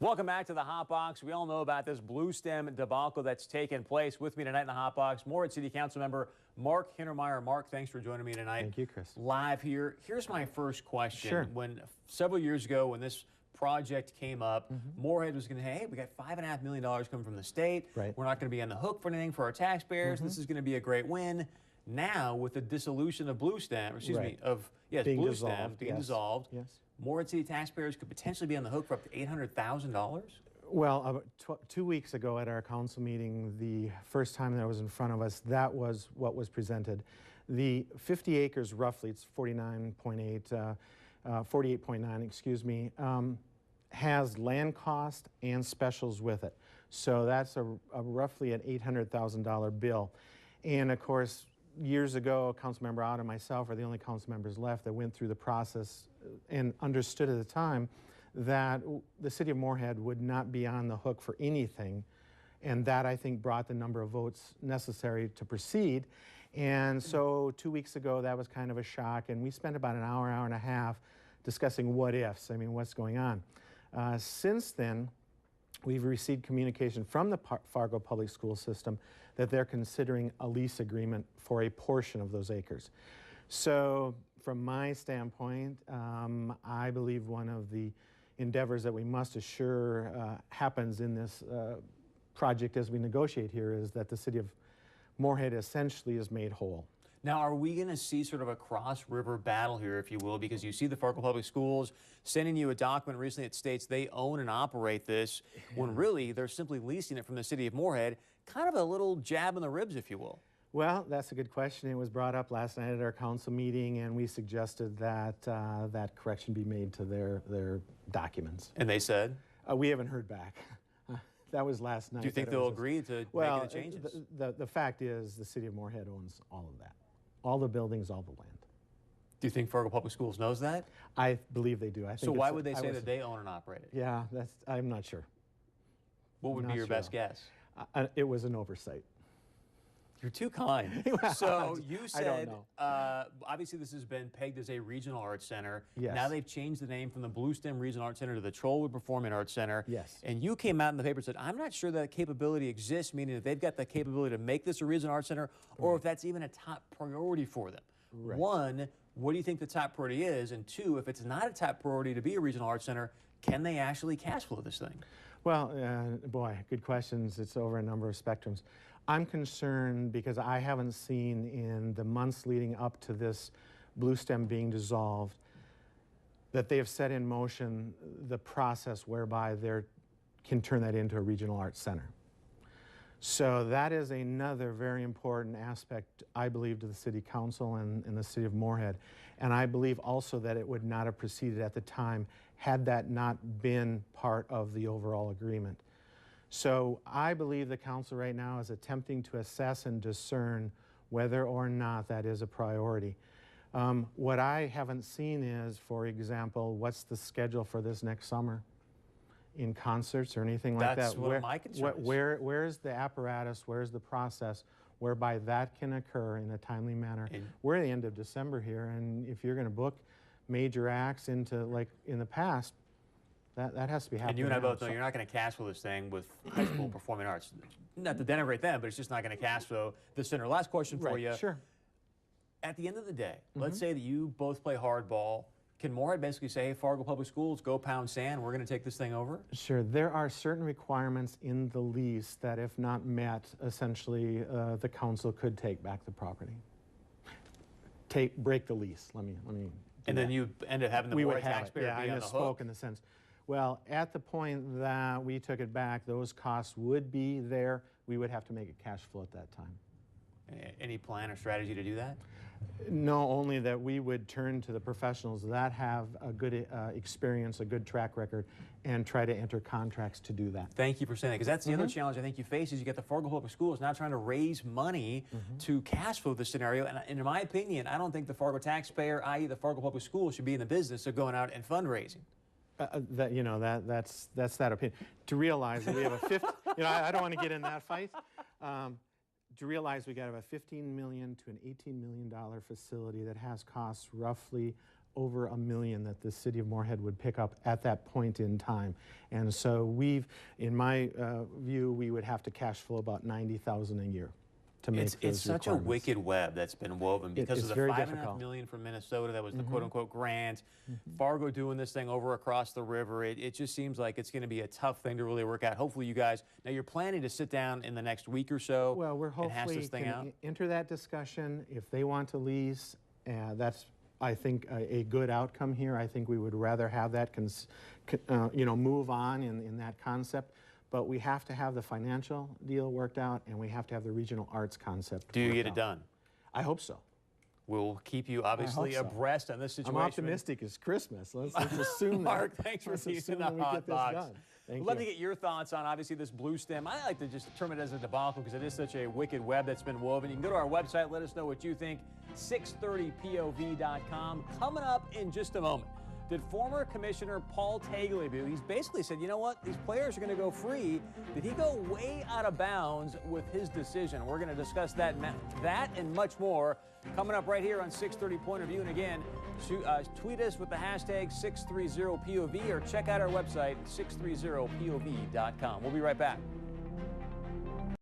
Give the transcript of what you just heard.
Welcome back to the Hot Box. We all know about this Bluestem debacle that's taken place. With me tonight in the Hot Box, Morehead City Council member Mark Hintermeyer. Mark, thanks for joining me tonight. Thank you, Chris. Live here. Here's my first question. Sure. When several years ago, when this project came up, Morehead was going to, hey, we got $5.5 million coming from the state. Right. We're not going to be on the hook for anything for our taxpayers. This is going to be a great win. Now, with the dissolution of Bluestem, Bluestem being dissolved, Morehead City taxpayers could potentially be on the hook for up to $800,000? Well, about 2 weeks ago at our council meeting, the first time that was in front of us, that was what was presented. The 50 acres, roughly, it's 48.9, excuse me, has land cost and specials with it. So that's a roughly an $800,000 bill. And of course, years ago, Councilmember Ott and myself are the only council members left that went through the process and understood at the time that the city of Morehead would not be on the hook for anything. And that, I think, brought the number of votes necessary to proceed. And so 2 weeks ago, that was kind of a shock. And we spent about an hour and a half discussing what ifs. I mean, what's going on. Since then, we've received communication from the Fargo Public School System that they're considering a lease agreement for a portion of those acres. So from my standpoint, I believe one of the endeavors that we must assure happens in this project as we negotiate here is that the city of Morehead essentially is made whole. Now, are we going to see sort of a cross-river battle here, if you will, because you see the Fargo Public Schools sending you a document recently that states they own and operate this, when really they're simply leasing it from the city of Morehead, kind of a little jab in the ribs, if you will. Well, that's a good question. It was brought up last night at our council meeting, and we suggested that that correction be made to their documents. And they said? We haven't heard back. That was last night. Do you think they'll agree to making the changes? The fact is the city of Morehead owns all of that. All the buildings, all the land. Do you think Fargo Public Schools knows that? I believe they do. I think so why would they say that they own and operate it? Yeah, I'm not sure. What would be your best guess? It was an oversight. You're too kind. So you said, I don't know. Obviously this has been pegged as a regional arts center. Yes. Now they've changed the name from the Bluestem Regional Arts Center to the Trollwood Performing Arts Center. Yes. And you came out in the paper and said, I'm not sure that capability exists, meaning that they've got the capability to make this a regional arts center, or if that's even a top priority for them. Right. One, what do you think the top priority is? And two, if it's not a top priority to be a regional arts center, can they actually cash flow this thing? Well, boy, good questions. It's over a number of spectrums. I'm concerned because I haven't seen in the months leading up to this Bluestem being dissolved that they have set in motion the process whereby they can turn that into a regional arts center. So that is another very important aspect, I believe, to the City Council and the City of Morehead. And I believe also that it would not have proceeded at the time had that not been part of the overall agreement. So I believe the council right now is attempting to assess and discern whether or not that is a priority. What I haven't seen is, for example, what's the schedule for this next summer in concerts or anything like that? That's one of my concerns. Where's the apparatus, where's the process whereby that can occur in a timely manner? We're at the end of December here, and if you're going to book major acts into, like in the past, that has to be happening. And you and I both know you're not going to cash flow this thing with high school performing arts. Not to denigrate them, but it's just not going to cash flow the center. Last question for you. Sure. At the end of the day, let's say that you both play hardball. Can Morehead basically say, hey, Fargo Public Schools, go pound sand, we're going to take this thing over? Sure. There are certain requirements in the lease that, if not met, essentially the council could take back the property. Break the lease. Let me. And then you end up having the Morehead taxpayer be on the hook. I misspoke in the sense. Well, at the point that we took it back, those costs would be there. We would have to make a cash flow at that time. Any plan or strategy to do that? No, only that we would turn to the professionals that have a good experience, a good track record, and try to enter contracts to do that. Thank you for saying that, because that's the other challenge I think you face is you get the Fargo Public Schools now trying to raise money to cash flow this scenario. And in my opinion, I don't think the Fargo taxpayer, i.e. the Fargo Public Schools, should be in the business of going out and fundraising. That's that opinion. To realize that we have a fifth, I don't want to get in that fight. To realize we got a $15 million to an $18 million facility that has costs roughly over $1 million that the city of Moorhead would pick up at that point in time. And so in my view, we would have to cash flow about $90,000 a year to make It's such a wicked web that's been woven because of the very $5.5 million from Minnesota. That was the quote-unquote grant. Fargo doing this thing over across the river. It just seems like it's going to be a tough thing to really work out. Hopefully, you guys. Now, you're planning to sit down in the next week or so. Well, we're and hash hopefully this thing out. enter that discussion. If they want to lease, that's, I think, a good outcome here. I think we would rather have that, move on in that concept. But we have to have the financial deal worked out, and we have to have the regional arts concept. Do you get worked it out. done? I hope so. We'll keep you obviously so. abreast on this situation. I'm optimistic. It's Christmas. Let's assume Mark, that. thanks for Let's being in assume the that we hot get this box. done. Thank We'd love you. to get your thoughts on, obviously, this blue stem. I like to just term it as a debacle because it is such a wicked web that's been woven. You can go to our website, let us know what you think, 630pov.com. Coming up in just a moment, did former Commissioner Paul Tagliabue, he's basically said, you know what, these players are going to go free. Did he go way out of bounds with his decision? We're going to discuss that and much more coming up right here on 630 Point of View. And again, tweet us with the hashtag 630POV or check out our website, 630POV.com. We'll be right back.